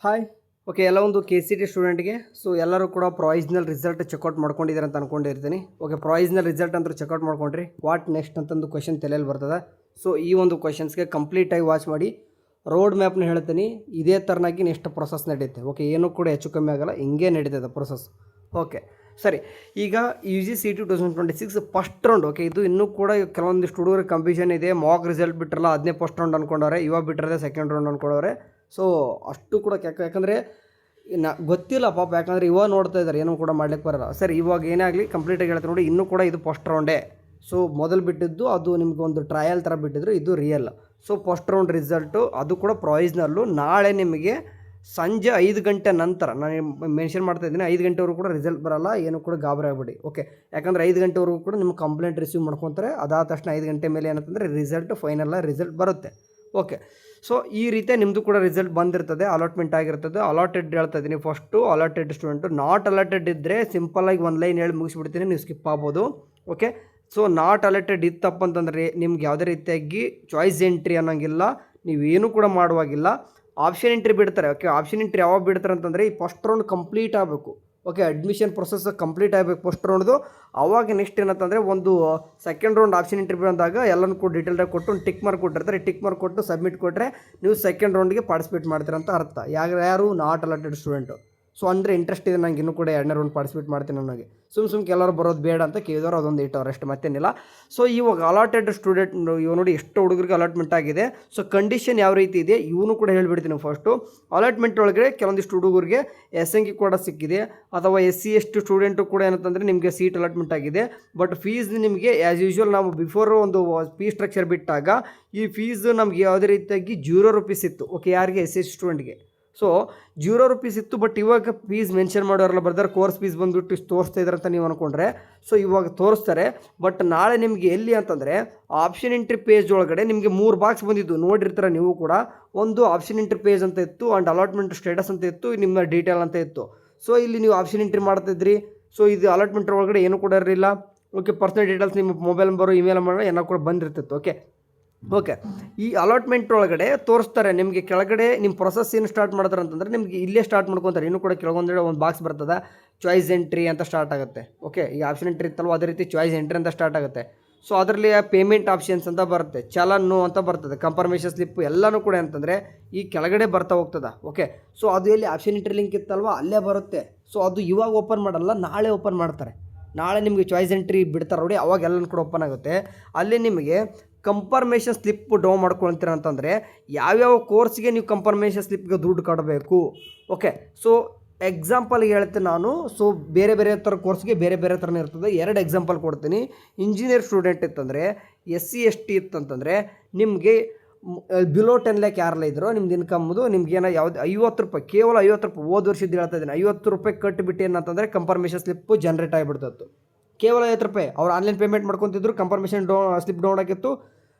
Hi. Okay, ಎಲ್ಲ ಒಂದು K C T ಸ್ಟೂಡೆಂಟ್ಗೆ ಎಲ್ಲರೂ ಕೂಡ ಪ್ರೊವಿಷನಲ್ ರಿಸಲ್ಟ್ ಚೆಕ್ಔಟ್ ಮಾಡ್ಕೊಂಡಿದ್ದಾರೆ ಅಂತ ಅಂದ್ಕೊಂಡಿರ್ತೀನಿ. ಓಕೆ, ಪ್ರೊವಿಷನಲ್ ರಿಸಲ್ಟ್ ಅಂತೂ ಚೆಕ್ಔಟ್ ಮಾಡ್ಕೊಂಡ್ರಿ. ವಾಟ್ ನೆಕ್ಸ್ಟ್ ಅಂತಂದು ಕ್ವಶನ್ ತಲೆಯಲ್ಲಿ ಬರ್ತದೆ. ಈ ಒಂದು ಕ್ವಶನ್ಸ್ಗೆ ಕಂಪ್ಲೀಟಾಗಿ ವಾಚ್ ಮಾಡಿ ರೋಡ್ ಮ್ಯಾಪ್ನ ಹೇಳ್ತೀನಿ. ಇದೇ ಥರನಾಗಿ ನೆಕ್ಸ್ಟ್ ಪ್ರೊಸೆಸ್ ನಡೆಯುತ್ತೆ. ಓಕೆ, ಏನೂ ಕೂಡ ಹೆಚ್ಚು ಕಮ್ಮಿ ಆಗೋಲ್ಲ, ಹಿಂಗೆ ನಡೀತದೆ ಪ್ರೊಸೆಸ್. ಓಕೆ ಸರಿ, ಈಗ U G C T 2026 first round. Okay, ಇದು ಇನ್ನೂ ಕೂಡ ಕೆಲವೊಂದಿಷ್ಟು ಹುಡುಗರಿಗೆ ಕಂಪ್ಯೂಷನ್ ಇದೆ. ಮಾಕ್ ರಿಸಲ್ಟ್ ಬಿಟ್ಟರಲ್ಲ ಅದನ್ನೇ ಫಸ್ಟ್ ರೌಂಡ್ ಅಂದ್ಕೊಂಡವ್ರೆ, ಇವಾಗ ಬಿಟ್ಟಿರೋದೇ ಸೆಕೆಂಡ್ ರೌಂಡ್ ಅಂದ್ಕೊಂಡವ್ರೆ. ಅಷ್ಟು ಕೂಡ ಯಾಕಂದರೆ ಗೊತ್ತಿಲ್ಲ ಪಾಪ, ಯಾಕಂದರೆ ಇವಾಗ ನೋಡ್ತಾ ಇದ್ದಾರೆ, ಏನೂ ಕೂಡ ಮಾಡ್ಲಿಕ್ಕೆ ಬರೋಲ್ಲ. ಸರಿ, ಇವಾಗ ಏನೇ ಆಗಲಿ ಕಂಪ್ಲೀಟಾಗಿ ಹೇಳ್ತೀನಿ ನೋಡಿ. ಇನ್ನೂ ಕೂಡ ಇದು ಫಸ್ಟ್ ರೌಂಡೇ. ಮೊದಲು ಬಿಟ್ಟಿದ್ದು ಅದು ನಿಮ್ಗೆ ಒಂದು ಟ್ರಯಲ್ ಥರ ಬಿಟ್ಟಿದ್ರು, ಇದು ರಿಯಲ್. ಫಸ್ಟ್ ರೌಂಡ್ ರಿಸಲ್ಟು ಅದು ಕೂಡ ಪ್ರೊವಿಷನಲ್ಲು. ನಾಳೆ ನಿಮಗೆ ಸಂಜೆ 5 ಗಂಟೆ ನಂತರ ನಾನು ಮೆನ್ಷನ್ ಮಾಡ್ತಾಯಿದ್ದೀನಿ, 5 ಗಂಟೆವರೆಗೂ ಕೂಡ ರಿಸಲ್ಟ್ ಬರೋಲ್ಲ, ಏನು ಕೂಡ ಗಾಬರಿ ಆಗ್ಬಿಡಿ. ಓಕೆ, ಯಾಕಂದರೆ 5 ಗಂಟೆವರೆಗೂ ಕೂಡ ನಿಮ್ಮ ಕಂಪ್ಲೇಂಟ್ ರಿಸೀವ್ ಮಾಡ್ಕೊತಾರೆ. ಅದಾದ ತಕ್ಷಣ 5 ಗಂಟೆ ಮೇಲೆ ಏನಂತಂದರೆ ಫೈನಲ್ ರಿಸಲ್ಟ್ ಬರುತ್ತೆ. ಓಕೆ, ಈ ರೀತಿ ನಿಮ್ಮದು ಕೂಡ ರಿಸಲ್ಟ್ ಬಂದಿರ್ತದೆ, ಅಲಾಟ್ಮೆಂಟ್ ಆಗಿರ್ತದೆ. ಅಲಾಟೆಡ್ ಹೇಳ್ತಾ ಇದ್ದೀನಿ first. Allotted student, not allotted ಇದ್ದರೆ ಸಿಂಪಲಾಗಿ ಒಂದು ಲೈನ್ ಹೇಳಿ ಮುಗಿಸ್ಬಿಡ್ತೀನಿ, ನೀವು ಸ್ಕಿಪ್ ಆಗ್ಬೋದು. ಓಕೆ, ನಾಟ್ ಅಲಾಟೆಡ್ ಇತ್ತಪ್ಪ ಅಂತಂದರೆ ನಿಮ್ಗೆ ಯಾವುದೇ ರೀತಿಯಾಗಿ ಚಾಯ್ಸ್ ಎಂಟ್ರಿ ಅನ್ನೋಂಗಿಲ್ಲ, ನೀವೇನು ಕೂಡ ಮಾಡುವಾಗಿಲ್ಲ. ಆಪ್ಷನ್ ಎಂಟ್ರಿ ಬಿಡ್ತಾರೆ. ಓಕೆ, ಆಪ್ಷನ್ ಎಂಟ್ರಿ ಯಾವಾಗ ಬಿಡ್ತಾರೆ ಅಂತಂದರೆ ಈ ಫಸ್ಟ್ ರೌಂಡ್ ಕಂಪ್ಲೀಟ್ ಆಗಬೇಕು. ಓಕೆ, ಅಡ್ಮಿಷನ್ ಪ್ರೊಸೆಸ್ ಕಂಪ್ಲೀಟ್ ಆಗಬೇಕು ಫಸ್ಟ್ ರೌಂಡ್ದು. ಅವಾಗ ನೆಕ್ಸ್ಟ್ ಏನಂತಂದರೆ ಒಂದು ಸೆಕೆಂಡ್ ರೌಂಡ್ ಆಪ್ಷನ್ ಎಂಟ್ರಿ ಬಂದಾಗ ಎಲ್ಲನೂ ಕೂಡ ಡೀಟೇಲ್ಡಾಗಿ ಕೊಟ್ಟು ಒಂದು ಟಿಕ್ ಮಾರ್ಕ್ ಕೊಟ್ಟಿರ್ತಾರೆ. ಟಿಕ್ ಮಾರ್ಕ್ ಕೊಟ್ಟು ಸಬ್ಮಿಟ್ ಕೊಟ್ಟರೆ ನೀವು ಸೆಕೆಂಡ್ ರೌಂಡ್ಗೆ ಪಾರ್ಟಿಸಿಪೇಟ್ ಮಾಡ್ತೀರಂತ ಅರ್ಥ. ಯಾರು ನಾಟ್ ಅಲಾಟೆಡ್ ಸ್ಟೂಡೆಂಟು. ಅಂದರೆ ಇಂಟ್ರೆಸ್ಟ್ ಇದೆ, ನಂಗೆ ಇನ್ನೂ ಕೂಡ 2ನೇ ರೌಂಡ್ ಪಾರ್ಟಿಸಿಪೇಟ್ ಮಾಡ್ತೀನಿ ನನಗೆ. ಸುಮ್ಮನೆ ಎಲ್ಲರೂ ಬರೋದು ಬೇಡ ಅಂತ ಕೇಳಿದವರು ಅದೊಂದು 8 ಅವರ್ ಅಷ್ಟು, ಮತ್ತೇನಿಲ್ಲ. ಇವಾಗ ಅಲಾಟೆಡ್ ಸ್ಟೂಡೆಂಟ್ ಇವು ನೋಡಿ ಎಷ್ಟು ಹುಡುಗರಿಗೆ ಅಲಾಟ್ಮೆಂಟ್ ಆಗಿದೆ. ಕಂಡೀಷನ್ ಯಾವ ರೀತಿ ಇದೆ ಇವನು ಕೂಡ ಹೇಳಿಬಿಡ್ತೀನಿ ಫಸ್ಟು. ಅಲಾಟ್ಮೆಂಟ್ ಒಳಗಡೆ ಕೆಲವೊಂದಿಷ್ಟು ಹುಡುಗರಿಗೆ SNQ ಕೂಡ ಸಿಕ್ಕಿದೆ, ಅಥವಾ SC ST ಸ್ಟೂಡೆಂಟು ಕೂಡ ಏನಂತಂದರೆ ನಿಮಗೆ ಸೀಟ್ ಅಲಾಟ್ಮೆಂಟ್ ಆಗಿದೆ. ಬಟ್ ಫೀಸ್ ನಿಮಗೆ ಆ್ಯಸ್ ಯೂಶ್ವಲ್ ನಾವು ಬಿಫೋರ್ ಒಂದು ಫೀಸ್ ಸ್ಟ್ರಕ್ಚರ್ ಬಿಟ್ಟಾಗ ಈ ಫೀಸ್ ನಮಗೆ ಯಾವುದೇ ರೀತಿಯಾಗಿ 0 ರೂಪೀಸ್ ಇತ್ತು. ಓಕೆ, ಯಾರಿಗೆ SC ಸ್ಟೂಡೆಂಟ್ಗೆ 0 ರೂಪೀಸ್ ಇತ್ತು. ಬಟ್ ಇವಾಗ ಫೀಸ್ ಮೆನ್ಷನ್ ಮಾಡೋರೆಲ್ಲ ಬರ್ತಾರೆ, ಕೋರ್ಸ್ ಫೀಸ್ ಬಂದುಬಿಟ್ಟು ಇಷ್ಟು ತೋರಿಸ್ತಾ ಇದ್ದಾರೆ ಅಂತ ನೀವು ಅಂದ್ಕೊಂಡ್ರೆ. ಇವಾಗ ತೋರಿಸ್ತಾರೆ. ಬಟ್ ನಾಳೆ ನಿಮಗೆ ಎಲ್ಲಿ ಅಂತಂದರೆ ಆಪ್ಷನ್ ಎಂಟ್ರಿ ಪೇಜ್ ಒಳಗಡೆ ನಿಮಗೆ 3 ಬಾಕ್ಸ್ ಬಂದಿದ್ದು ನೋಡಿರ್ತಾರೆ ನೀವು ಕೂಡ. ಒಂದು ಆಪ್ಷನ್ ಎಂಟ್ರಿ ಪೇಜ್ ಅಂತ ಇತ್ತು, ಆ್ಯಂಡ್ ಅಲಾಟ್ಮೆಂಟ್ ಸ್ಟೇಟಸ್ ಅಂತ ಇತ್ತು, ನಿಮ್ಮ ಡೀಟೇಲ್ ಅಂತ ಇತ್ತು. ಇಲ್ಲಿ ನೀವು ಆಪ್ಷನ್ ಎಂಟ್ರಿ ಮಾಡ್ತಿದ್ರಿ. ಇದು ಅಲಾಟ್ಮೆಂಟ್ ಒಳಗಡೆ ಏನೂ ಕೂಡ ಇರಲಿಲ್ಲ. ಓಕೆ, ಪರ್ಸನಲ್ ಡೀಟೇಲ್ಸ್ ನಿಮ್ಮ ಮೊಬೈಲ್ ನಂಬರು, ಇಮೇಲ್ ನಂಬರ್ ಏನೋ ಕೂಡ ಬಂದಿರ್ತಿತ್ತು. ಓಕೆ, ಈ ಅಲಾಟ್ಮೆಂಟ್ ಒಳಗಡೆ ತೋರಿಸ್ತಾರೆ ನಿಮಗೆ. ಕೆಳಗಡೆ ನಿಮ್ಮ ಪ್ರೊಸೆಸ್ ಏನು ಸ್ಟಾರ್ಟ್ ಮಾಡ್ತಾರೆ ಅಂತಂದರೆ ನಿಮಗೆ ಇಲ್ಲೇ ಸ್ಟಾರ್ಟ್ ಮಾಡ್ಕೊತಾರೆ. ಇನ್ನೂ ಕೂಡ ಕೆಳಗೊಂದು ಒಂದು ಬಾಕ್ಸ್ ಬರ್ತದೆ, ಚಾಯ್ಸ್ ಎಂಟ್ರಿ ಅಂತ ಸ್ಟಾರ್ಟ್ ಆಗುತ್ತೆ. ಓಕೆ, ಈ ಆಪ್ಷನ್ ಎಂಟ್ರಿ ಇತ್ತಲ್ವ ಅದೇ ರೀತಿ ಚಾಯ್ಸ್ ಎಂಟ್ರಿ ಅಂತ ಸ್ಟಾರ್ಟ್ ಆಗುತ್ತೆ. ಅದರಲ್ಲಿ ಪೇಮೆಂಟ್ ಆಪ್ಷನ್ಸ್ ಅಂತ ಬರುತ್ತೆ, ಚಲನ್ನು ಅಂತ ಬರ್ತದೆ, ಕನ್ಫರ್ಮೇಷನ್ ಸ್ಲಿಪ್ಪು ಎಲ್ಲನೂ ಕೂಡ ಅಂತಂದರೆ ಈ ಕೆಳಗಡೆ ಬರ್ತಾ ಹೋಗ್ತದೆ. ಓಕೆ, ಅದು ಎಲ್ಲಿ ಆಪ್ಷನ್ ಎಂಟ್ರಿ ಲಿಂಕ್ ಇತ್ತಲ್ವ ಅಲ್ಲೇ ಬರುತ್ತೆ. ಅದು ಇವಾಗ ಓಪನ್ ಮಾಡಲ್ಲ, ನಾಳೆ ಓಪನ್ ಮಾಡ್ತಾರೆ. ನಾಳೆ ನಿಮಗೆ ಚಾಯ್ಸ್ ಎಂಟ್ರಿ ಬಿಡ್ತಾರೆ ನೋಡಿ, ಅವಾಗ ಎಲ್ಲನೂ ಕೂಡ ಓಪನ್ ಆಗುತ್ತೆ. ಅಲ್ಲಿ ನಿಮಗೆ ಕನ್ಫರ್ಮೇಷನ್ ಸ್ಲಿಪ್ ಡೌನ್ ಮಾಡ್ಕೊಳ್ತೀರ ಅಂತಂದರೆ ಯಾವ್ಯಾವ ಕೋರ್ಸ್ಗೆ ನೀವು ಕನ್ಫರ್ಮೇಷನ್ ಸ್ಲಿಪ್ಗೆ ದುಡ್ಡು ಕಟ್ಟಬೇಕು. ಓಕೆ, ಎಕ್ಸಾಂಪಲ್ಗೆ ಹೇಳ್ತೀನಿ ನಾನು. ಬೇರೆ ಬೇರೆ ಥರ ಕೋರ್ಸ್ಗೆ ಬೇರೆ ಬೇರೆ ಥರನೇ ಇರ್ತದೆ. 2 ಎಕ್ಸಾಂಪಲ್ ಕೊಡ್ತೀನಿ. ಇಂಜಿನಿಯರ್ ಸ್ಟೂಡೆಂಟ್ ಇತ್ತಂದರೆ, SC ST ಇತ್ತಂತಂದರೆ ನಿಮಗೆ ಬಿಲೋ 10 ಲ್ಯಾಕ್ ಯಾರೆಲ್ಲ ಇದ್ರೋ ನಿಮ್ದು ಇನ್ಕಮ್ದು ನಿಮ್ಗೇನೋ ಯಾವ್ದು 50 ರೂಪಾಯಿ, ಕೇವಲ 50 ರೂಪಾಯಿ, ಹೋದ ವರ್ಷದ್ದು ಹೇಳ್ತಾ ಇದ್ದೀನಿ, 50 ರೂಪಾಯಿ ಕಟ್ಟಿಬಿಟ್ಟು ಏನಂತಂದರೆ ಕನ್ಫರ್ಮೇಷನ್ ಸ್ಲಿಪ್ಪು ಜನ್ರೇಟ್ ಆಗಿಬಿಡ್ತತ್ತು. ಕೇವಲ 50 ರೂಪಾಯಿ ಅವ್ರು ಆನ್ಲೈನ್ ಪೇಮೆಂಟ್ ಮಾಡ್ಕೊತಿದ್ರು, ಕನ್ಫರ್ಮೇಷನ್ ಸ್ಲಿಪ್ ಡೌನ್ ಆಗಿತ್ತು.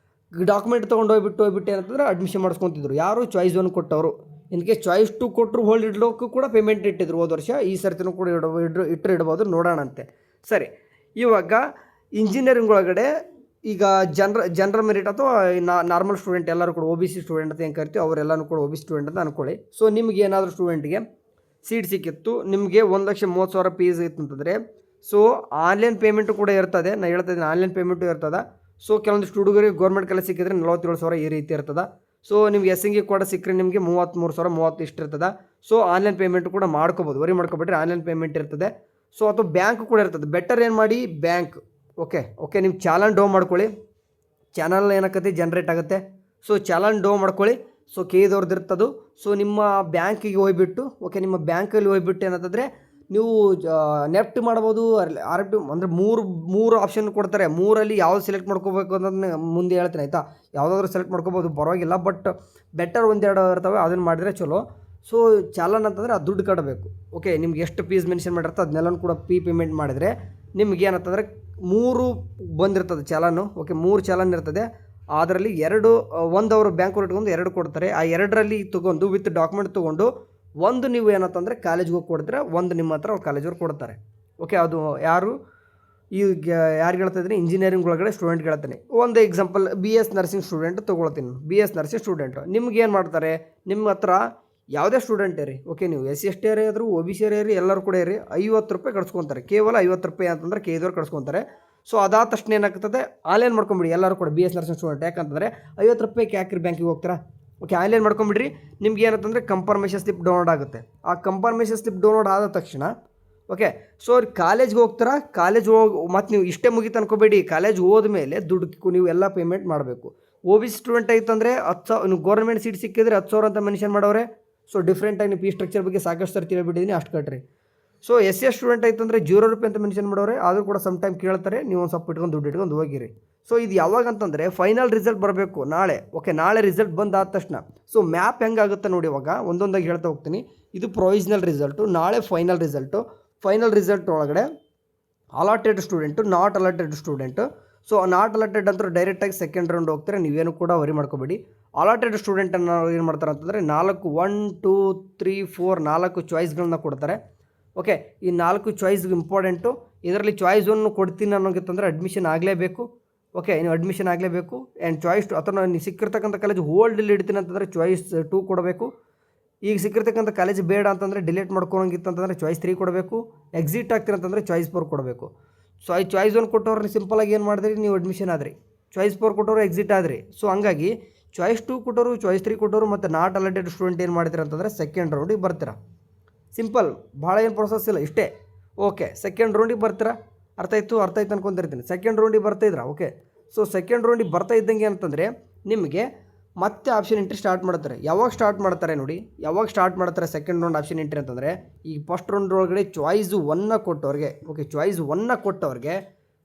ಡಾಕ್ಯುಮೆಂಟ್ ತೊಗೊಂಡು ಹೋಗ್ಬಿಟ್ಟು ಏನಂತಂದರೆ ಅಡ್ಮಿಷನ್ ಮಾಡಿಸ್ಕೊತಿದ್ರು. ಯಾರು ಚಾಯ್ಸ್ 1 ಕೊಟ್ಟವರು. ಇನ್ಕೆ ಚಾಯ್ಸ್ 2 ಕೊಟ್ಟರು ಹೋಲ್ಡ್ ಇಡ್ಲೋಕ್ಕೂ ಕೂಡ ಪೇಮೆಂಟ್ ಇಟ್ಟಿದ್ರು ಹೋದ ವರ್ಷ. ಈ ಸರ್ತಿನೂ ಕೂಡ ಇಡ್ಬೋದು, ನೋಡೋಣಂತೆ. ಸರಿ, ಇವಾಗ ಇಂಜಿನಿಯರಿಂಗ್ ಒಳಗಡೆ ಈಗ ಜನರಲ್ ಮೆರಿಟ್ ಅಥವಾ ನಾರ್ಮಲ್ ಸ್ಟೂಡೆಂಟ್ ಎಲ್ಲರೂ ಕೂಡ OBC ಸ್ಟೂಡೆಂಟ್ ಅಂತ ಏನು ಕರಿತೀವಿ, ಅವರೆಲ್ಲನೂ ಕೂಡ OBC ಸ್ಟೂಡೆಂಟ್ ಅಂತ ಅಂದ್ಕೊಳ್ಳಿ. ನಿಮ್ಗೆ ಏನಾದರೂ ಸ್ಟೂಡೆಂಟ್ಗೆ ಸೀಟ್ ಸಿಕ್ಕಿತ್ತು, ನಿಮಗೆ 1,30,000 ಫೀಸ್ ಇತ್ತು ಅಂತಂದರೆ ಆನ್ಲೈನ್ ಪೇಮೆಂಟು ಕೂಡ ಇರ್ತದೆ. ನಾನು ಹೇಳ್ತಾ ಇದ್ದೀನಿ, ಆನ್ಲೈನ್ ಪೇಮೆಂಟು ಇರ್ತದೆ. ಕೆಲವೊಂದಿಷ್ಟು ಹುಡುಗರಿಗೆ ಗೌರ್ಮೆಂಟ್ ಕೆಲ ಸಿಕ್ಕಿದ್ರೆ 47,000 ಈ ರೀತಿ ಇರ್ತದೆ. ನಿಮ್ಗೆ SNQ ಕೂಡ ಸಿಕ್ಕರೆ ನಿಮಗೆ 33,000 30 ಇಷ್ಟು ಇರ್ತದೆ. ಆನ್ಲೈನ್ ಪೇಮೆಂಟ್ ಕೂಡ ಮಾಡ್ಕೋಬೋದು, ವರಿ ಮಾಡ್ಕೊಬಿಟ್ರೆ ಆನ್ಲೈನ್ ಪೇಮೆಂಟ್ ಇರ್ತದೆ. ಅಥವಾ ಬ್ಯಾಂಕ್ ಕೂಡ ಇರ್ತದೆ. ಬೆಟರ್ ಏನು ಮಾಡಿ ಬ್ಯಾಂಕ್. ಓಕೆ, ನಿಮ್ಮ ಚಾಲನ್ ಡೌನ್ ಮಾಡ್ಕೊಳ್ಳಿ. ಚಾನಲ್ ಏನಕ್ಕತಿ ಜನ್ರೇಟ್ ಆಗುತ್ತೆ. ಚಾಲನ್ ಡೌನ್ ಮಾಡ್ಕೊಳ್ಳಿ. ಕೇದವ್ರದ್ದು ಇರ್ತದು. ನಿಮ್ಮ ಬ್ಯಾಂಕಿಗೆ ಹೋಗ್ಬಿಟ್ಟು, ಓಕೆ, ನಿಮ್ಮ ಬ್ಯಾಂಕಲ್ಲಿ ಹೋಗ್ಬಿಟ್ಟು ಏನಂತಂದರೆ ನೀವು ನೆಫ್ಟ್ ಮಾಡ್ಬೋದು, RFT ಅಂದರೆ 3 ಆಪ್ಷನ್ ಕೊಡ್ತಾರೆ. 3ರಲ್ಲಿ ಯಾವ್ದು ಸೆಲೆಕ್ಟ್ ಮಾಡ್ಕೋಬೇಕು ಅನ್ನೋದನ್ನ ಮುಂದೆ ಹೇಳ್ತೀನಿ, ಆಯಿತಾ. ಯಾವುದಾದ್ರೂ ಸೆಲೆಕ್ಟ್ ಮಾಡ್ಕೋಬೋದು, ಪರವಾಗಿಲ್ಲ. ಬಟ್ ಬೆಟರ್ 1-2 ಇರ್ತವೆ, ಅದನ್ನು ಮಾಡಿದರೆ ಚಲೋ. ಚಾಲನ್ ಅಂತಂದರೆ ಅದು ದುಡ್ಡು ಕಟ್ಟಬೇಕು. ಓಕೆ, ನಿಮ್ಗೆ ಎಷ್ಟು ಫೀಸ್ ಮೆನ್ಷನ್ ಮಾಡಿರ್ತಾರೆ ಅದನ್ನೆಲ್ಲನೂ ಕೂಡ ಪೇಮೆಂಟ್ ಮಾಡಿದರೆ ನಿಮ್ಗೆ ಏನಂತಂದರೆ 3 ಬಂದಿರ್ತದೆ ಚಾಲನ್ನು. ಓಕೆ, 3 ಚಾಲನ್ ಇರ್ತದೆ. ಅದರಲ್ಲಿ 1 ಅವರು ಬ್ಯಾಂಕ್ ಇಟ್ಕೊಂಡು 2 ಕೊಡ್ತಾರೆ. ಆ 2ರಲ್ಲಿ ತೊಗೊಂಡು ವಿತ್ ಡಾಕ್ಯುಮೆಂಟ್ ತೊಗೊಂಡು 1 ನೀವು ಏನಂತಂದರೆ ಕಾಲೇಜ್ಗೆ ಹೋಗಿ ಕೊಡ್ತೀರಾ, 1 ನಿಮ್ಮ ಹತ್ರ ಅವ್ರು ಕಾಲೇಜವ್ರು ಕೊಡ್ತಾರೆ. ಓಕೆ, ಅದು ಯಾರು ಈಗ ಯಾರಿಗೆ ಹೇಳ್ತಾ ಇದ್ದೀನಿ, ಇಂಜಿನಿಯರಿಂಗ್ ಒಳಗಡೆ ಸ್ಟೂಡೆಂಟ್ಗೆ ಹೇಳ್ತೀನಿ. ಒಂದು ಎಕ್ಸಾಂಪಲ್ BS ನರ್ಸಿಂಗ್ ಸ್ಟೂಡೆಂಟ್ ತೊಗೊಳ್ತೀನಿ. BS ನರ್ಸಿಂಗ್ ಸ್ಟೂಡೆಂಟು ನಿಮ್ಗೆ ಏನು ಮಾಡ್ತಾರೆ, ನಿಮ್ಮ ಹತ್ರ ಯಾವುದೇ ಸ್ಟೂಡೆಂಟ್ ಇರಿ, ಓಕೆ, ನೀವು ಎಸ್ ಸಿ ಎಸ್ ಟಿ ಆದರೂ ಒ ಬಿ ಸಿ ಇರಿ, ಎಲ್ಲರೂ ಕೂಡ ಇರಿ, 50 ರೂಪಾಯಿ ಕಟ್ಸ್ಕೊತಾರೆ, ಕೇವಲ 50 ರೂಪಾಯಿ ಅಂತಂದ್ರೆ ಕೆ5 ಕಟ್ಸ್ಕೊತಾರೆ. ಸೊ ಅದಾದ ತಕ್ಷಣ ಏನಾಗ್ತದೆ, ಆನ್ಲೈನ್ ಮಾಡ್ಕೊಂಬಿಡಿ ಎಲ್ಲರೂ ಕೂಡ ಬಿ ಎಸ್ ನರ್ಸಿಂಗ್ ಸ್ಟೂಡೆಂಟ್. ಯಾಕಂತಂದರೆ 50 ರೂಪಾಯಿಗೆ ಯಾಕ್ರಿ ಬ್ಯಾಂಕಿಗೆ ಹೋಗ್ತೀರಾ, ಓಕೆ, ಆನ್ಲೈನ್ ಮಾಡ್ಕೊಂಬಿಡ್ರಿ. ನಿಮ್ಗೆ ಏನಂತಂದರೆ ಕನ್ಫರ್ಮೇಷನ್ ಸ್ಲಿಪ್ ಡೌನ್ಲೋಡ್ ಆಗುತ್ತೆ. ಆ ಕನ್ಫರ್ಮೇಷನ್ ಸ್ಲಿಪ್ ಡೌನ್ಲೋಡ್ ಆದ ತಕ್ಷಣ ಓಕೆ, ಸೊ ಕಾಲೇಜ್ಗೆ ಹೋಗ್ತಾರ, ಕಾಲೇಜ್ ಹೋಗಿ ಮತ್ತು ನೀವು ಇಷ್ಟೇ ಮುಗಿತು ಅನ್ಕೋಬೇಡಿ, ಕಾಲೇಜ್ ಹೋದ್ಮೇಲೆ ದುಡ್ಡು ನೀವು ಎಲ್ಲ ಪೇಮೆಂಟ್ ಮಾಡಬೇಕು. ಒ ಬಿ ಸಿ ಸ್ಟೂಡೆಂಟ್ ಆಯ್ತಂದರೆ 10,000, ನೀವು ಗೌರ್ಮೆಂಟ್ ಸೀಟ್ ಸಿಕ್ಕಿದ್ರೆ 10,000 ಅಂತ ಮೆನ್ಷನ್ ಮಾಡವ್ರೆ. ಸೊ ಡಿಫ್ರೆಂಟಾಗಿ ನೀವು ಫೀ ಸ್ಟ್ರಕ್ಚರ್ ಬಗ್ಗೆ ಸಾಕಷ್ಟು ಸರಿ ತಿಳಿಬಿಟ್ಟಿದ್ದೀನಿ, ಅಷ್ಟು ಕಟ್ರಿ. So S C S student ಆಯ್ತಂದರೆ 0 ರೂಪಾಯಿ ಅಂತ ಮೆನ್ಷನ್ ಮಾಡವ್ರೆ, ಆದರೂ ಕೂಡ ಸಮ್ ಟೈಮ್ ಕೇಳ್ತಾರೆ, ನೀವು ಒಂದು ಸ್ವಲ್ಪ ಇಟ್ಕೊಂಡು ದುಡ್ಡು ಇಟ್ಕೊಂಡು ಹೋಗಿರಿ. ಸೊ ಇದು ಯಾವಾಗ ಅಂತಂದರೆ ಫೈನಲ್ ರಿಸಲ್ಟ್ ಬರಬೇಕು ನಾಳೆ, ಓಕೆ, ನಾಳೆ ರಿಸಲ್ಟ್ ಬಂದಾದ ತಕ್ಷಣ. ಸೊ ಮ್ಯಾಪ್ ಹೆಂಗಾಗುತ್ತೆ ನೋಡಿ, ಇವಾಗ ಒಂದೊಂದಾಗಿ ಹೇಳ್ತಾ ಹೋಗ್ತೀನಿ. ಇದು ಪ್ರೊವಿಷನಲ್ ರಿಸಲ್ಟು, ನಾಳೆ ಫೈನಲ್ ರಿಸಲ್ಟು. ಫೈನಲ್ ರಿಸಲ್ಟ್ ಒಳಗಡೆ allotted student, not allotted student. So not allotted ಅಂತೂ ಡೈರೆಕ್ಟಾಗಿ ಸೆಕೆಂಡ್ ರೌಂಡ್ ಹೋಗ್ತಾರೆ, ನೀವೇನು ಕೂಡ ವರಿ ಮಾಡ್ಕೋಬೇಡಿ. ಅಲಾಟೆಡ್ ಸ್ಟೂಡೆಂಟನ್ನು ಏನು ಮಾಡ್ತಾರೆ ಅಂತಂದರೆ 4 1 2 3 4 4 ಚಾಯ್ಸ್ಗಳನ್ನ ಕೊಡ್ತಾರೆ. ಓಕೆ, ಈ 4 ಚಾಯ್ಸ್ಗೆ ಇಂಪಾರ್ಟೆಂಟು. ಇದರಲ್ಲಿ ಚಾಯ್ಸ್ 1 ಕೊಡ್ತೀನಿ ಅನ್ನೋಂಗಿತ್ತಂದರೆ ಅಡ್ಮಿಷನ್ ಆಗಲೇಬೇಕು. ಓಕೆ, ನೀವು ಅಡ್ಮಿಷನ್ ಆಗಲೇಬೇಕು. ಆ್ಯಂಡ್ ಚಾಯ್ಸ್ 2 ಅಥವಾ ನೀವು ಸಿಕ್ಕಿರ್ತಕ್ಕಂಥ ಕಾಲೇಜ್ ಹೋಲ್ಡಲ್ಲಿ ಇಡ್ತೀನಿ ಅಂತಂದರೆ ಚಾಯ್ಸ್ 2 ಕೊಡಬೇಕು. ಈಗ ಸಿಕ್ಕಿರ್ತಕ್ಕಂಥ ಕಾಲೇಜ್ ಬೇಡ ಅಂತಂದರೆ ಡಿಲೀಟ್ ಮಾಡ್ಕೊಳಂಗಿತ್ತು ಅಂತಂದರೆ ಚಾಯ್ಸ್ 3 ಕೊಡಬೇಕು. ಎಕ್ಸಿಟ್ ಆಗ್ತೀರ ಅಂತಂದರೆ ಚಾಯ್ಸ್ 4 ಕೊಡಬೇಕು. ಸೊ ಈ ಚಾಯ್ಸ್ 1 ಕೊಟ್ಟವ್ರು ಸಿಂಪಲಾಗಿ ಏನು ಮಾಡಿದ್ರಿ, ನೀವು ಅಡ್ಮಿಷನ್ ಆದ್ರಿ. ಚಾಯ್ಸ್ 4 ಕೊಟ್ಟವರು ಎಕ್ಸಿಟ್ ಆದ್ರಿ. ಸೊ ಹಂಗಾಗಿ ಚಾಯ್ಸ್ 2 ಕೊಟ್ಟವರು, ಚಾಯ್ಸ್ 3 ಕೊಟ್ಟವರು ಮತ್ತು ನಾಟ್ ಅಲಾಟೆಡ್ ಸ್ಟೂಡೆಂಟ್ ಏನು ಮಾಡ್ತೀರ ಅಂತಂದರೆ ಸೆಕೆಂಡ್ ರೌಂಡಿಗೆ ಬರ್ತೀರಾ. ಸಿಂಪಲ್, ಭಾಳ ಏನು ಪ್ರೊಸೆಸ್ ಇಲ್ಲ, ಇಷ್ಟೇ. ಓಕೆ, ಸೆಕೆಂಡ್ ರೌಂಡಿಗೆ ಬರ್ತೀರಾ. ಅರ್ಥ ಆಯಿತು ಅನ್ಕೊತಿರ್ತೀನಿ. ಸೆಕೆಂಡ್ ರೌಂಡಿಗೆ ಬರ್ತಾಯಿದ್ರಾ. ಓಕೆ, ಸೊ ಸೆಕೆಂಡ್ ರೌಂಡಿಗೆ ಬರ್ತಾ ಇದ್ದಂಗೆ ಅಂತಂದರೆ ನಿಮಗೆ ಮತ್ತೆ ಆಪ್ಷನ್ ಎಂಟ್ರಿ ಸ್ಟಾರ್ಟ್ ಮಾಡ್ತಾರೆ. ಯಾವಾಗ ಸ್ಟಾರ್ಟ್ ಮಾಡ್ತಾರೆ ನೋಡಿ, ಯಾವಾಗ ಸ್ಟಾರ್ಟ್ ಮಾಡ್ತಾರೆ ಸೆಕೆಂಡ್ ರೌಂಡ್ ಆಪ್ಷನ್ ಎಂಟ್ರಿ ಅಂತಂದರೆ, ಈ ಫಸ್ಟ್ ರೌಂಡ್ ಒಳಗಡೆ ಚಾಯ್ಸ್ 1 ಕೊಟ್ಟವ್ರಿಗೆ, ಓಕೆ, ಚಾಯ್ಸ್ 1 ಕೊಟ್ಟವ್ರಿಗೆ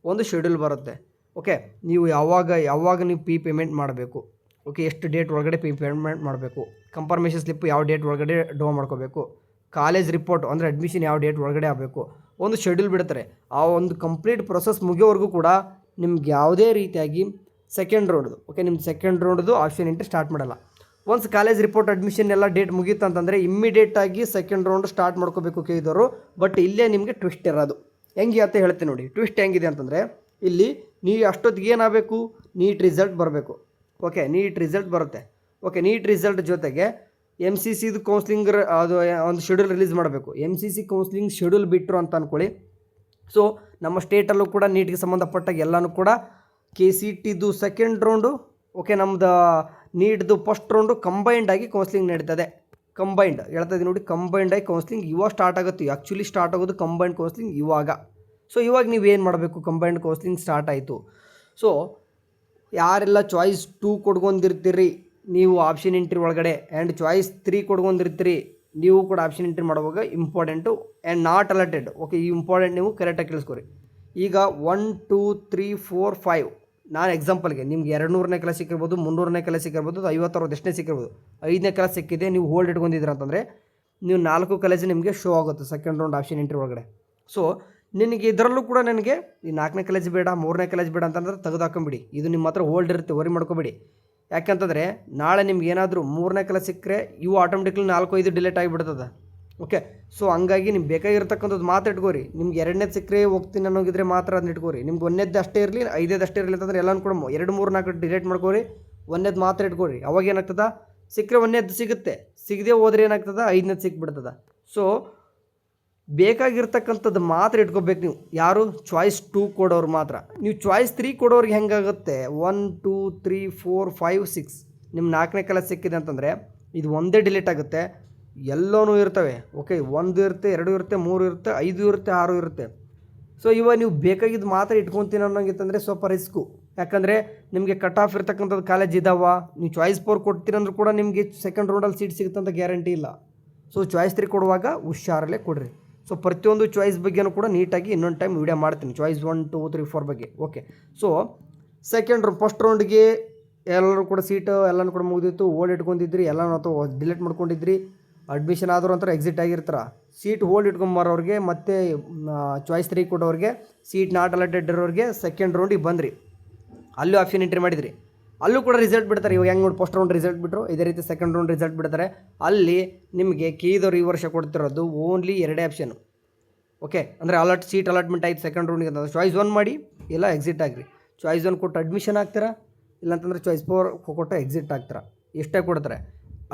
ಒಂದು ಶೆಡ್ಯೂಲ್ ಬರುತ್ತೆ. ಓಕೆ, ನೀವು ಯಾವಾಗ ನೀವು ಪೇಮೆಂಟ್ ಮಾಡಬೇಕು, ಓಕೆ, ಎಷ್ಟು ಡೇಟ್ ಒಳಗಡೆ ಪೇಮೆಂಟ್ ಮಾಡಬೇಕು, ಕನ್ಫರ್ಮೇಷನ್ ಸ್ಲಿಪ್ ಯಾವ ಡೇಟ್ ಒಳಗಡೆ ಡೋ ಮಾಡ್ಕೋಬೇಕು, ಕಾಲೇಜ್ ರಿಪೋರ್ಟ್ ಅಂದರೆ ಅಡ್ಮಿಷನ್ ಯಾವ ಡೇಟ್ ಒಳಗಡೆ ಆಗಬೇಕು, ಒಂದು ಶೆಡ್ಯೂಲ್ ಬಿಡ್ತಾರೆ. ಆ ಒಂದು ಕಂಪ್ಲೀಟ್ ಪ್ರೊಸೆಸ್ ಮುಗಿಯೋವರೆಗೂ ಕೂಡ ನಿಮ್ಗೆ ಯಾವುದೇ ರೀತಿಯಾಗಿ ಸೆಕೆಂಡ್ ರೌಂಡ್ದು, ಓಕೆ, ನಿಮ್ದು ಸೆಕೆಂಡ್ ರೌಂಡ್ದು ಆಪ್ಷನ್ ಎಂಟ್ರಿ ಸ್ಟಾರ್ಟ್ ಮಾಡಲ್ಲ. ಒನ್ಸ್ ಕಾಲೇಜ್ ರಿಪೋರ್ಟ್ ಅಡ್ಮಿಷನ್ ಎಲ್ಲ ಡೇಟ್ ಮುಗೀತು ಅಂತಂದರೆ ಇಮ್ಮಿಡಿಯೇಟಾಗಿ ಸೆಕೆಂಡ್ ರೌಂಡ್ ಸ್ಟಾರ್ಟ್ ಮಾಡ್ಕೋಬೇಕು ಕೇಳಿದವರು. ಬಟ್ ಇಲ್ಲೇ ನಿಮಗೆ ಟ್ವಿಸ್ಟ್ ಇರೋದು ಹೆಂಗೆ ಅಂತ ಹೇಳ್ತೀನಿ ನೋಡಿ. ಟ್ವಿಸ್ಟ್ ಹೆಂಗಿದೆ ಅಂತಂದರೆ, ಇಲ್ಲಿ ನೀವು ಅಷ್ಟೊತ್ತಿಗೆ ಏನಾಗಬೇಕು, ನೀಟ್ ರಿಸಲ್ಟ್ ಬರಬೇಕು. ಓಕೆ, ನೀಟ್ ರಿಸಲ್ಟ್ ಬರುತ್ತೆ. ಓಕೆ, ನೀಟ್ ರಿಸಲ್ಟ್ ಜೊತೆಗೆ MCCದು ಕೌನ್ಸ್ಲಿಂಗ್ ಅದು ಒಂದು ಶೆಡ್ಯೂಲ್ ರಿಲೀಸ್ ಮಾಡಬೇಕು. MCC ಕೌನ್ಸ್ಲಿಂಗ್ ಶೆಡ್ಯೂಲ್ ಬಿಟ್ಟರು ಅಂತ ಅಂದ್ಕೊಳ್ಳಿ. ಸೊ ನಮ್ಮ ಸ್ಟೇಟಲ್ಲೂ ಕೂಡ ನೀಟ್ಗೆ ಸಂಬಂಧಪಟ್ಟಾಗ ಎಲ್ಲನೂ ಕೂಡ KCTದು ಸೆಕೆಂಡ್ ರೌಂಡು, ಓಕೆ, ನಮ್ಮದು ನೀಟ್ದು ಫಸ್ಟ್ ರೌಂಡು ಕಂಬೈಂಡಾಗಿ ಕೌನ್ಸ್ಲಿಂಗ್ ನಡೀತದೆ. ಕಂಬೈಂಡ್ ಹೇಳ್ತಾ ಇದ್ದೀನಿ ನೋಡಿ, ಕಂಬೈಂಡಾಗಿ ಕೌನ್ಸ್ಲಿಂಗ್ ಇವಾಗ ಸ್ಟಾರ್ಟ್ ಆಗುತ್ತೆ. ಆ್ಯಕ್ಚುಲಿ ಸ್ಟಾರ್ಟ್ ಆಗೋದು ಕಂಬೈಂಡ್ ಕೌನ್ಸ್ಲಿಂಗ್ ಇವಾಗ. ಸೊ ಇವಾಗ ನೀವೇನು ಮಾಡಬೇಕು, ಕಂಬೈಂಡ್ ಕೌನ್ಸ್ಲಿಂಗ್ ಸ್ಟಾರ್ಟ್ ಆಯಿತು. ಸೊ ಯಾರೆಲ್ಲ ಚಾಯ್ಸ್ 2 ಕೊಡ್ಕೊಂಡಿರ್ತೀರಿ ನೀವು ಆಪ್ಷನ್ ಎಂಟ್ರಿ ಒಳಗಡೆ, ಆ್ಯಂಡ್ ಚಾಯ್ಸ್ 3 ಕೊಡ್ಕೊಂಡಿರ್ತೀರಿ ನೀವು ಕೂಡ ಆಪ್ಷನ್ ಎಂಟ್ರಿ ಮಾಡುವಾಗ important. And not allotted, okay, ಈ ಇಂಪಾರ್ಟೆಂಟ್ ನೀವು ಕರೆಕ್ಟಾಗಿ ಕೇಳಿಸ್ಕೊರಿ. ಈಗ 1 2 3 4 5 ನಾನು ಎಕ್ಸಾಂಪಲ್ಗೆ ನಿಮ್ಗೆ 200ನೇ ಕ್ಲಾಸ್ ಸಿಕ್ಕಿರ್ಬೋದು, 300ನೇ ಕ್ಲಾಸ್ ಸಿಕ್ಕಿರ್ಬೋದು, 50 ಎಷ್ಟನೇ ಸಿಕ್ಕಿರ್ಬೋದು, 5ನೇ ಕ್ಲಾಸ್ ಸಿಕ್ಕಿದೆ, ನೀವು ಹೋಲ್ಡ್ ಇಟ್ಕೊಂಡಿದ್ದೀರ ಅಂತಂದರೆ ನೀವು 4 ಕಾಲೇಜ್ ನಿಮಗೆ ಶೋ ಆಗುತ್ತೆ ಸೆಕೆಂಡ್ ರೌಂಡ್ ಆಪ್ಷನ್ ಎಂಟ್ರಿ ಒಳಗಡೆ. ಸೊ ನಿನಗೆ ಇದರಲ್ಲೂ ಕೂಡ ನನಗೆ ಈ 4ನೇ ಕಾಲೇಜ್ ಬೇಡ, 3ನೇ ಕಾಲೇಜ್ ಬೇಡ ಅಂತಂದ್ರೆ ತೆಗೆದು ಹಾಕೊಂಬಿಡಿ. ಇದು ನಿಮ್ಮ ಹತ್ರ ಹೋಲ್ಡ್ ಇರುತ್ತೆ, ವರಿ ಮಾಡ್ಕೊಬೇಡಿ. ಯಾಕಂತಂದರೆ ನಾಳೆ ನಿಮ್ಗೆ ಏನಾದರೂ 3ನೇ ಕ್ಲಾಸ್ ಸಿಕ್ಕರೆ ಇವು ಆಟೋಮೆಟಿಕ್ಲಿ 4-5 ಡಿಲೇಟ್ ಆಗಿಬಿಡ್ತದೆ. ಓಕೆ, ಸೊ ಹಂಗಾಗಿ ನಿಮ್ಗೆ ಬೇಕಾಗಿರ್ತಕ್ಕಂಥದ್ದು ಮಾತ್ರ ಇಟ್ಕೋರಿ. ನಿಮ್ಗೆ 2ನೇದು ಸಿಕ್ಕರೆ ಹೋಗ್ತೀನಿ ಅನ್ನೋಗಿದ್ರೆ ಮಾತ್ರ ಅದನ್ನ ಇಟ್ಕೋರಿ. ನಿಮ್ಗೆ 1ನೇದು ಅಷ್ಟೇ ಇರಲಿ, 5ನೇದು ಅಷ್ಟೇ ಇರಲಿ ಅಂತಂದರೆ ಎಲ್ಲನೂ ಕೂಡ 2 3 4 ಡಿಲೇಟ್ ಮಾಡ್ಕೋರಿ. 1ನೇದು ಮಾತ್ರ ಇಟ್ಕೋರಿ. ಅವಾಗ ಏನಾಗ್ತದೆ, ಸಿಕ್ಕರೆ 1ನೇದು ಸಿಗುತ್ತೆ, ಸಿಗದೆ ಹೋದ್ರೆ ಏನಾಗ್ತದೆ, 5ನೇದು ಸಿಕ್ಬಿಡ್ತದೆ. ಸೊ ಬೇಕಾಗಿರ್ತಕ್ಕಂಥದ್ದು ಮಾತ್ರ ಇಟ್ಕೋಬೇಕು ನೀವು. ಯಾರು ಚಾಯ್ಸ್ 2 ಕೊಡೋರು ಮಾತ್ರ. ನೀವು ಚಾಯ್ಸ್ 3 ಕೊಡೋರಿಗೆ ಹೆಂಗಾಗುತ್ತೆ, 1 2 3 4 5 6 ನಿಮ್ಮ 4ನೇ ಕ್ಲಾಸ್ ಸಿಕ್ಕಿದೆ ಅಂತಂದರೆ ಇದು ಒಂದೇ ಡಿಲೀಟ್ ಆಗುತ್ತೆ. ಎಲ್ಲವೂ ಇರ್ತವೆ. ಓಕೆ, 1 ಇರುತ್ತೆ, 2 ಇರುತ್ತೆ, 3 ಇರುತ್ತೆ, 5 ಇರುತ್ತೆ, 6 ಇರುತ್ತೆ. ಸೊ ಇವಾಗ ನೀವು ಬೇಕಾಗಿದ್ದು ಮಾತ್ರ ಇಟ್ಕೊತೀನಿ ಅನ್ನೋಂಗಿತ್ತಂದರೆ ಸ್ವಲ್ಪ ರಿಸ್ಕು. ಯಾಕಂದರೆ ನಿಮಗೆ ಕಟ್ ಆಫ್ ಇರ್ತಕ್ಕಂಥದ್ದು ಕಾಲೇಜ್ ಇದ್ದಾವ. ನೀವು ಚಾಯ್ಸ್ 4 ಕೊಡ್ತೀರಂದ್ರೂ ಕೂಡ ನಿಮಗೆ ಸೆಕೆಂಡ್ ರೌಂಡಲ್ಲಿ ಸೀಟ್ ಸಿಗುತ್ತಂತ ಗ್ಯಾರಂಟಿ ಇಲ್ಲ. ಸೊ ಚಾಯ್ಸ್ 3 ಕೊಡುವಾಗ ಹುಷಾರಲ್ಲೇ ಕೊಡ್ರಿ. ಸೊ ಪ್ರತಿಯೊಂದು ಚಾಯ್ಸ್ ಬಗ್ಗೆನೂ ಕೂಡ ನೀಟಾಗಿ ಇನ್ನೊಂದು ಟೈಮ್ ವೀಡಿಯೋ ಮಾಡ್ತೀನಿ, ಚಾಯ್ಸ್ 1 2 3 4 ಬಗ್ಗೆ. ಓಕೆ, ಸೊ ಸೆಕೆಂಡ್ ಫಸ್ಟ್ ರೌಂಡ್ಗೆ ಎಲ್ಲರೂ ಕೂಡ ಸೀಟು ಎಲ್ಲನೂ ಕೂಡ ಮುಗಿದಿತ್ತು, ಹೋಲ್ಡ್ ಇಟ್ಕೊಂಡಿದ್ರಿ, ಎಲ್ಲನೂ ಅಥವಾ ಡಿಲೀಟ್ ಮಾಡ್ಕೊಂಡಿದ್ರಿ. ಅಡ್ಮಿಷನ್ ಆದರೂ ಒಂಥರ ಎಕ್ಸಿಟ್ ಆಗಿರ್ತಾರ. ಸೀಟ್ ಹೋಲ್ಡ್ ಇಟ್ಕೊಂಬರೋರಿಗೆ ಮತ್ತು ಚಾಯ್ಸ್ 3 ಕೊಡೋರಿಗೆ, ಸೀಟ್ ನಾಟ್ ಅಲಾಟೆಡ್ ಇರೋರಿಗೆ ಸೆಕೆಂಡ್ ರೌಂಡಿಗೆ ಬಂದ್ರಿ, ಅಲ್ಲೂ ಆಪ್ಷನ್ ಎಂಟ್ರಿ ಮಾಡಿದ್ರಿ, ಅಲ್ಲೂ ಕೂಡ ರಿಸಲ್ಟ್ ಬಿಡ್ತಾರೆ. ಇವಾಗ ಹೆಂಗೆ ನೋಡಿ, ಫಸ್ಟ್ ರೌಂಡ್ ರಿಸಲ್ಟ್ ಬಿಟ್ಟರು, ಇದೇ ರೀತಿ ಸೆಕೆಂಡ್ ರೌಂಡ್ ರಿಸಲ್ಟ್ ಬಿಡ್ತಾರೆ. ಅಲ್ಲಿ ನಿಮಗೆ ಕೇದವ್ರು ಈ ವರ್ಷ ಕೊಡ್ತಿರೋದು ಓನ್ಲಿ 2 ಆಪ್ಷನು. ಓಕೆ, ಅಂದರೆ ಸೀಟ್ ಅಲಾಟ್ಮೆಂಟ್ ಆಯ್ತು ಸೆಕೆಂಡ್ ರೌಂಡಿಗೆ ಅಂತಂದ್ರೆ ಚಾಯ್ಸ್ 1 ಮಾಡಿ, ಇಲ್ಲ ಎಕ್ಸಿಟ್ ಆಗಿರಿ. ಚಾಯ್ಸ್ 1 ಕೊಟ್ಟು ಅಡ್ಮಿಷನ್ ಆಗ್ತೀರಾ, ಇಲ್ಲಾಂತಂದರೆ ಚಾಯ್ಸ್ 4 ಕೊಟ್ಟು ಎಕ್ಸಿಟ್ ಆಗ್ತೀರಾ. ಇಷ್ಟೇ ಕೊಡ್ತಾರೆ.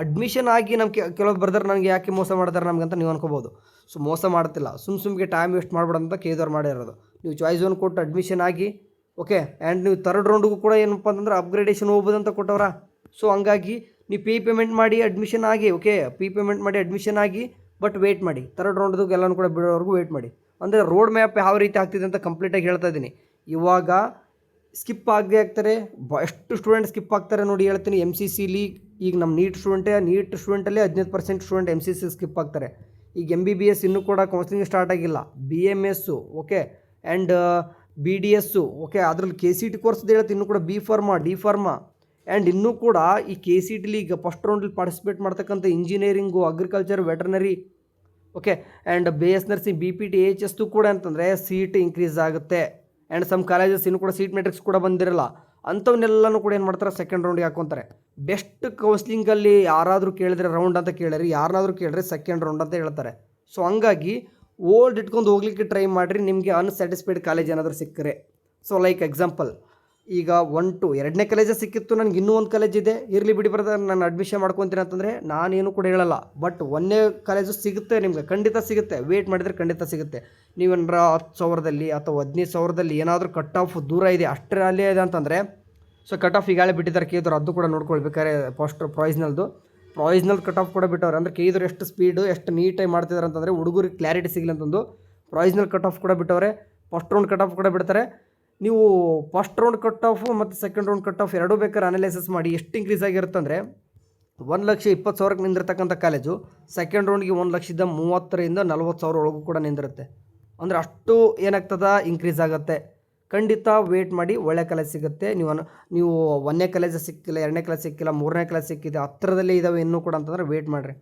ಅಡ್ಮಿಷನ್ ಆಗಿ ನಮ್ಗೆ ಕೆಲವೊಬ್ರು ಬರ್ದಾರೆ ನನಗೆ ಯಾಕೆ ಮೋಸ ಮಾಡ್ತಾರೆ ನಮಗಂತ ನೀವು ಅನ್ಕೋಬೋದು. ಸೊ ಮೋಸ ಮಾಡ್ತಿಲ್ಲ, ಸುಮ್ಗೆ ಟೈಮ್ ವೇಸ್ಟ್ ಮಾಡ್ಬೇಡಂತ ಕೇದವ್ರು ಮಾಡಿರೋದು. ನೀವು ಚಾಯ್ಸ್ ಒನ್ ಕೊಟ್ಟು ಅಡ್ಮಿಷನ್ ಆಗಿ ಓಕೆ, ಆ್ಯಂಡ್ ನೀವು ಥರ್ಡ್ ರೌಂಡಿಗೂ ಕೂಡ ಏನಪ್ಪ ಅಂತಂದ್ರೆ ಅಪ್ಗ್ರೇಡೇಷನ್ ಹೋಗ್ಬೋದಂತ ಕೊಟ್ಟವ್ರ. ಸೊ ಹಂಗಾಗಿ ನೀವು ಪೇಮೆಂಟ್ ಮಾಡಿ ಅಡ್ಮಿಷನ್ ಆಗಿ ಓಕೆ, ಪೇಮೆಂಟ್ ಮಾಡಿ ಅಡ್ಮಿಷನ್ ಆಗಿ, ಬಟ್ ವೆಯ್ಟ್ ಮಾಡಿ ಥರ್ಡ್ ರೌಂಡ್ದು ಎಲ್ಲನೂ ಕೂಡ ಬಿಡೋವರೆಗೂ ವೆಯ್ಟ್ ಮಾಡಿ. ಅಂದರೆ ರೋಡ್ ಮ್ಯಾಪ್ ಯಾವ ರೀತಿ ಆಗ್ತಿದೆ ಅಂತ ಕಂಪ್ಲೀಟಾಗಿ ಹೇಳ್ತಾ ಇದ್ದೀನಿ. ಇವಾಗ ಸ್ಕಿಪ್ ಆಗದೆ ಆಗ್ತಾರೆ, ಎಷ್ಟು ಸ್ಟೂಡೆಂಟ್ ಸ್ಕಿಪ್ ಆಗ್ತಾರೆ ನೋಡಿ ಹೇಳ್ತೀನಿ. MCCಲಿ ಈಗ ನಮ್ಮ ನೀಟ್ ಸ್ಟೂಡೆಂಟಲ್ಲಿ 15% ಸ್ಟೂಡೆಂಟ್ MCC ಸ್ಕಿಪ್ ಆಗ್ತಾರೆ. ಈಗ MBBS ಇನ್ನೂ ಕೂಡ ಕೌನ್ಸಿಲಿಂಗ್ ಸ್ಟಾರ್ಟ್ ಆಗಿಲ್ಲ. BMS okay, and BDS okay, ಅದರಲ್ಲಿ KCT ಕೋರ್ಸ್ದು ಹೇಳ್ತೀನಿ. ಇನ್ನೂ ಕೂಡ B Pharma D Pharma, and ಇನ್ನೂ ಕೂಡ ಈ KCTಲಿ ಈಗ ಫಸ್ಟ್ ರೌಂಡಲ್ಲಿ ಪಾರ್ಟಿಸಿಪೇಟ್ ಮಾಡ್ತಕ್ಕಂಥ engineering, agriculture, veterinary okay, and BS nursing, BPT AHS ಕೂಡ ಅಂತಂದರೆ ಸೀಟ್ ಇನ್ಕ್ರೀಸ್ ಆಗುತ್ತೆ. ಆ್ಯಂಡ್ ಸಮ್ ಕಾಲೇಜಸ್ ಇನ್ನೂ ಕೂಡ ಸೀಟ್ ಮೆಟ್ರಿಕ್ಸ್ ಕೂಡ ಬಂದಿರಲ್ಲ. ಅಂಥವನ್ನೆಲ್ಲನೂ ಕೂಡ ಏನು ಮಾಡ್ತಾರೆ, ಸೆಕೆಂಡ್ ರೌಂಡಿಗೆ ಹಾಕ್ಕೊತಾರೆ. ಬೆಸ್ಟ್ ಕೌನ್ಸ್ಲಿಂಗಲ್ಲಿ ಯಾರಾದರೂ ಕೇಳಿದ್ರೆ ರೌಂಡ್ ಅಂತ ಕೇಳಿರಿ, ಯಾರನ್ನಾದರೂ ಕೇಳಿದ್ರೆ ಸೆಕೆಂಡ್ ರೌಂಡ್ ಅಂತ ಹೇಳ್ತಾರೆ. ಸೊ ಹಂಗಾಗಿ ಓಲ್ಡ್ ಇಟ್ಕೊಂಡು ಹೋಗ್ಲಿಕ್ಕೆ ಟ್ರೈ ಮಾಡಿರಿ, ನಿಮಗೆ ಅನ್ಸ್ಯಾಟಿಸ್ಫೈಡ್ ಕಾಲೇಜ್ ಏನಾದರೂ ಸಿಕ್ಕರೆ. ಸೊ ಲೈಕ್ ಎಕ್ಸಾಂಪಲ್, ಈಗ 1 to 2ನೇ ಕಾಲೇಜೇ ಸಿಕ್ಕಿತ್ತು, ನನಗೆ ಇನ್ನೂ ಒಂದು ಕಾಲೇಜ್ ಇದೆ, ಇರಲಿ ಬಿಡಿ ಬ್ರದರ್ ನಾನು ಅಡ್ಮಿಷನ್ ಮಾಡ್ಕೊತೀನಿ ಅಂತಂದರೆ ನಾನೇನು ಕೂಡ ಹೇಳಲ್ಲ. ಬಟ್ 1ನೇ ಕಾಲೇಜು ಸಿಗುತ್ತೆ ನಿಮಗೆ, ಖಂಡಿತ ಸಿಗುತ್ತೆ. ವೇಟ್ ಮಾಡಿದರೆ ಖಂಡಿತ ಸಿಗುತ್ತೆ. ನೀವೇನಾರ 10,000ದಲ್ಲಿ ಅಥವಾ 15,000ದಲ್ಲಿ ಏನಾದರೂ ಕಟ್ ಆಫ್ ದೂರ ಇದೆ, ಅಷ್ಟರಲ್ಲೇ ಇದೆ ಅಂತಂದರೆ, ಸೊ ಕಟ್ ಆಫ್ ಈಗಾಗಲೇ ಬಿಟ್ಟಿದ್ದಾರೆ ಕೇಳಿದ್ರು, ಅದು ಕೂಡ ನೋಡ್ಕೊಳ್ಬೇಕಾದ್ರೆ ಫಸ್ಟ್ ಪ್ರಾವಿಸ್ನಲ್ ಕಟ್ ಆಫ್ ಕೂಡ ಬಿಟ್ಟವ್ರೆ. ಅಂದರೆ ಕೇಳಿದ್ರು ಎಷ್ಟು ಸ್ಪೀಡು ಎಷ್ಟು ನೀಟಾಗಿ ಮಾಡ್ತಿದ್ದಾರೆ ಅಂತಂದರೆ ಹುಡುಗರಿಗೆ ಕ್ಲಾರಿಟಿ ಸಿಗಲಿ ಅಂತಂದು ಪ್ರಾವಿಸ್ನಲ್ ಕಟ್ ಆಫ್ ಕೂಡ ಬಿಟ್ಟವ್ರೆ. ಫಸ್ಟ್ ರೌಂಡ್ ಕಟ್ ಆಫ್ ಕೂಡ ಬಿಡ್ತಾರೆ. ನೀವು ಫಸ್ಟ್ ರೌಂಡ್ ಕಟ್ ಆಫು ಮತ್ತು ಸೆಕೆಂಡ್ ರೌಂಡ್ ಕಟ್ ಆಫ್ ಎರಡೂ ಬೇಕಾದ್ರೆ ಅನಲೈಸಿಸ್ ಮಾಡಿ ಎಷ್ಟು ಇನ್ಕ್ರೀಸ್ ಆಗಿರುತ್ತೆ ಅಂದರೆ 1,20,000ಕ್ಕೆ ನಿಂದಿರ್ತಕ್ಕಂಥ ಕಾಲೇಜು ಸೆಕೆಂಡ್ ರೌಂಡ್ಗೆ 1,30,000ರಿಂದ 40,000 ಒಳಗೂ ಕೂಡ ನಿಂದಿರುತ್ತೆ. ಅಂದರೆ ಅಷ್ಟು ಏನಾಗ್ತದೆ, ಇನ್ಕ್ರೀಸ್ ಆಗುತ್ತೆ. ಖಂಡಿತ ವೇಟ್ ಮಾಡಿ, ಒಳ್ಳೆ ಕಾಲೇಜ್ ಸಿಗುತ್ತೆ. ನೀವು 1ನೇ ಕಾಲೇಜ್ ಸಿಕ್ಕಿಲ್ಲ, 2ನೇ ಕಾಲೇಜ್ ಸಿಕ್ಕಿಲ್ಲ, 3ನೇ ಕಾಲೇಜ್ ಸಿಕ್ಕಿದೆ, ಹತ್ತಿರದಲ್ಲೇ ಇದ್ದಾವೆ ಇನ್ನೂ ಕೂಡ ಅಂತಂದರೆ ವೇಟ್ ಮಾಡಿರಿ.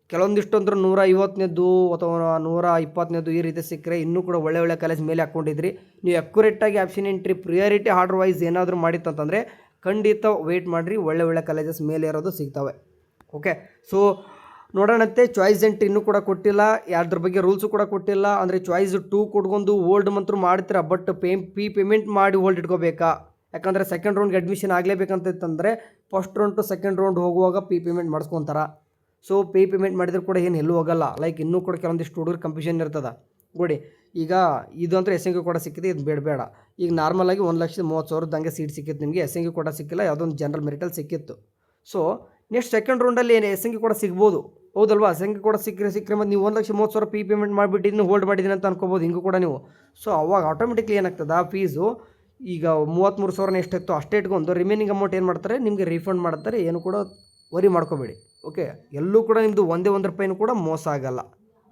ಕೆಲವೊಂದಿಷ್ಟು ಅಂದ್ರೆ 150ನೇದು ಅಥವಾ 120ನೇದು ಈ ರೀತಿ ಸಿಕ್ಕರೆ ಇನ್ನೂ ಕೂಡ ಒಳ್ಳೆ ಕಾಲೇಜ್ ಮೇಲೆ ಹಾಕ್ಕೊಂಡಿದ್ರಿ. ನೀವು ಅಕ್ಯುರೇಟಾಗಿ option entry priority order wise ಏನಾದರೂ ಮಾಡಿತ್ತಂತಂದರೆ ಖಂಡಿತ ವೆಯ್ಟ್ ಮಾಡಿರಿ, ಒಳ್ಳೆ ಕಾಲೇಜಸ್ ಮೇಲೆ ಇರೋದು ಸಿಗ್ತವೆ. ಓಕೆ, ಸೊ ನೋಡೋಣಂತೆ. ಚಾಯ್ಸ್ ಎಂಟ್ರಿ ಇನ್ನೂ ಕೂಡ ಕೊಟ್ಟಿಲ್ಲ, ಯಾರ್ದ್ರ ಬಗ್ಗೆ ರೂಲ್ಸು ಕೂಡ ಕೊಟ್ಟಿಲ್ಲ. ಅಂದರೆ ಚಾಯ್ಸ್ 2 ಕೊಡ್ಕೊಂಡು ಓಲ್ಡ್ ಮಂತ್ರು ಮಾಡ್ತೀರಾ, ಬಟ್ ಪೇಮೆಂಟ್ ಮಾಡಿ ಓಲ್ಡ್ ಇಟ್ಕೋಬೇಕಾ? ಯಾಕಂದರೆ ಸೆಕೆಂಡ್ ರೌಂಡ್ಗೆ ಅಡ್ಮಿಷನ್ ಆಗಲೇಬೇಕಂತಂದರೆ first round to second round ಹೋಗುವಾಗ ಪೇಮೆಂಟ್ ಮಾಡಿಸ್ಕೊತಾರ. ಸೊ ಪೇಮೆಂಟ್ ಮಾಡಿದ್ರು ಕೂಡ ಏನು ಎಲ್ಲೂ ಹೋಗಲ್ಲ. ಲೈಕ್ ಇನ್ನೂ ಕೂಡ ಕೆಲವೊಂದಿಷ್ಟು ಹುಡುಗರು ಕನ್ಫ್ಯೂಷನ್ ಇರ್ತದೆ. ನೋಡಿ ಈಗ ಇದು ಅಂತೂ SNQ ಕೂಡ ಸಿಕ್ಕಿದೆ, ಇದು ಬೇಡ. ಈಗ ನಾರ್ಮಲಾಗಿ 1,30,000 ಹಂಗೆ ಸೀಟ್ ಸಿಕ್ಕಿತ್ತು ನಿಮಗೆ, SNQ ಕೂಡ ಸಿಕ್ಕಿಲ್ಲ, ಯಾವುದೊಂದು ಜನರಲ್ ಮೆರಿಟಲ್ಲಿ ಸಿಕ್ಕಿತ್ತು. ಸೊ ನೆಕ್ಸ್ಟ್ ಸೆಕೆಂಡ್ ರೌಂಡಲ್ಲಿ ಏನು SNQ ಕೂಡ ಸಿಗ್ಬೋದು, ಹೌದಲ್ವಾ? SNQ ಕೂಡ ಸಿಕ್ಕರೆ ಮತ್ತು ನೀವು 1,30,000 ಪೇಮೆಂಟ್ ಮಾಡಿಬಿಟ್ಟಿದ್ದೀನಿ, ಹೋಲ್ಡ್ ಮಾಡಿದ್ದೀನಿ ಅಂತ ಅನ್ಕೋಬೋದು ಹಿಂಗೂ ಕೂಡ ನೀವು. ಸೊ ಅವಾಗ ಆಟೋಮೆಟಿಕ್ಲಿ ಏನಾಗ್ತದೆ, ಆ ಫೀಸು ಈಗ 33,000 ಎಷ್ಟಿತ್ತು ಅಷ್ಟೇ ಇಟ್ಕೊಂಡು ರಿಮೈನಿಂಗ್ ಅಮೌಂಟ್ ಏನು ಮಾಡ್ತಾರೆ, ನಿಮಗೆ ರೀಫಂಡ್ ಮಾಡ್ತಾರೆ. ಏನು ಕೂಡ ವರಿ ಮಾಡ್ಕೋಬೇಡಿ. ಓಕೆ, ಎಲ್ಲೂ ಕೂಡ ನಿಮ್ಮದು ಒಂದೇ ₹1 ಕೂಡ ಮೋಸ ಆಗಲ್ಲ.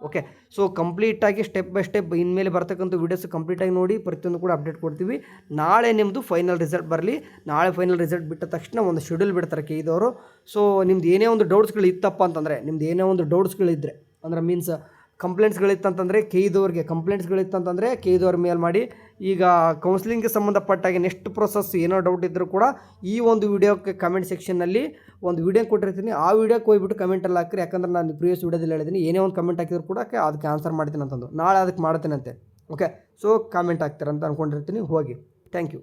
ಓಕೆ, ಸೊ ಕಂಪ್ಲೀಟಾಗಿ ಸ್ಟೆಪ್ ಬೈ ಸ್ಟೆಪ್ ಇನ್ಮೇಲೆ ಬರ್ತಕ್ಕಂಥ ವೀಡಿಯೋಸ್ ಕಂಪ್ಲೀಟಾಗಿ ನೋಡಿ, ಪ್ರತಿಯೊಂದು ಕೂಡ ಅಪ್ಡೇಟ್ ಕೊಡ್ತೀವಿ. ನಾಳೆ ನಿಮ್ಮದು ಫೈನಲ್ ರಿಸಲ್ಟ್ ಬರಲಿ. ನಾಳೆ ಫೈನಲ್ ರಿಸಲ್ಟ್ ಬಿಟ್ಟ ತಕ್ಷಣ ಒಂದು ಶೆಡ್ಯೂಲ್ ಬಿಡ್ತಾರೆ ಕೇಳಿದವರು. ಸೊ ನಿಮ್ದು ಏನೇ ಒಂದು ಡೌಟ್ಸ್ಗಳು ಇತ್ತಪ್ಪ ಅಂತಂದರೆ, ನಿಮ್ದು ಏನೇ ಒಂದು ಡೌಟ್ಸ್ಗಳಿದ್ದರೆ ಅಂದರೆ ಮೀನ್ಸ್ ಕಂಪ್ಲೇಂಟ್ಸ್ಗಳಿತ್ತಂತಂದರೆ ಕೇಳಿದವ್ರ ಮೇಲೆ ಮಾಡಿ. ಈಗ ಕೌನ್ಸಿಲಿಂಗ್ಗೆ ಸಂಬಂಧಪಟ್ಟಾಗೆ ನೆಕ್ಸ್ಟ್ ಪ್ರೊಸೆಸ್ ಏನೋ ಡೌಟ್ ಇದ್ದರೂ ಕೂಡ ಈ ಒಂದು ವಿಡಿಯೋಕ್ಕೆ ಕಮೆಂಟ್ ಸೆಕ್ಷನ್ನಲ್ಲಿ ಒಂದು ವಿಡಿಯೋ ಕೊಟ್ಟಿರ್ತೀನಿ, ಆ ವಿಡಿಯೋಕ್ಕೆ ಹೋಗ್ಬಿಟ್ಟು ಕಮೆಂಟಲ್ಲಿ ಹಾಕಿರಿ. ಯಾಕಂದ್ರೆ ನಾನು ಪ್ರೀವಿಯಸ್ ವಿಡಿಯೋದಲ್ಲಿ ಹೇಳಿದ್ದೀನಿ, ಏನೇ ಒಂದು ಕಮೆಂಟ್ ಹಾಕಿದ್ರು ಕೂಡ ಅದಕ್ಕೆ ಆನ್ಸರ್ ಮಾಡ್ತೀನಿ ಅಂತಂದು, ನಾಳೆ ಅದಕ್ಕೆ ಮಾಡ್ತೀನಂತೆ. ಓಕೆ, ಸೊ ಕಾಮೆಂಟ್ ಹಾಕ್ತೀರಂತ ಅಂದ್ಕೊಂಡಿರ್ತೀನಿ. ಹೋಗಿ, ಥ್ಯಾಂಕ್ ಯು.